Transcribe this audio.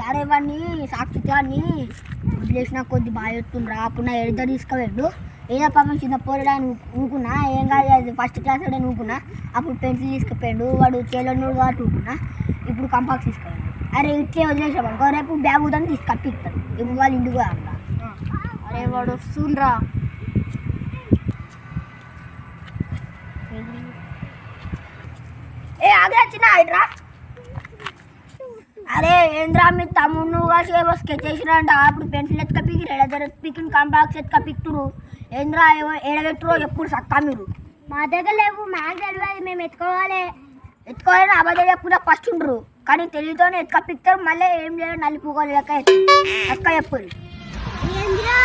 అరే వాడిని సాక్షిత్వాన్ని వదిలేసిన కొద్ది బాగా చెప్తుండ్రా అప్పుడు నా ఎడితో తీసుకువెళ్ళు ఏదో పాపం చిన్న పోరడాన్ని ఊకున్నా ఏం కాదు అది ఫస్ట్ క్లాస్ వాడే ఊకున్నా అప్పుడు పెన్సిల్ తీసుకుపోయాడు వాడు చేలోడు కాబట్టి ఊకున్నా ఇప్పుడు కంపాక్స్ తీసుకుపోయాడు అరే ఇట్లే వదిలేసాం అనుకో రేపు బ్యాగ్ ఉదాన్ని తీసుకప్పిస్తాడు ఇప్పుడు వాళ్ళు ఇంటికి పోదాం. అరే వాడు వస్తుండ్రా. ఏ ఆగే వచ్చిన హైడ్రా. అరే ఏంద్రా మీ తమ్ముడు కలిసి ఏమో స్కెచ్ చేసిరంట అప్పుడు పెన్సిల్ ఎత్తుక పీకి ఎడదర పీకిన కంపాక్స్ ఎత్తుక పీకుతురు ఏంద్రా ఏమో ఏడబెట్టురో ఎప్పుడు సక్కా మీరు. మా దగ్గర లేవు మ్యాథ్స్ తెలియదు మేము ఎత్తుకోవాలని అబద్ధం చెప్పుకుంటే ఫస్ట్ ఉండరు కానీ తెలివితోనే ఎత్తుక పీకుతారు మళ్ళీ ఏం లేదు నలిపుకోవాలి ఎక్క చెప్పరు. ఏంద్రా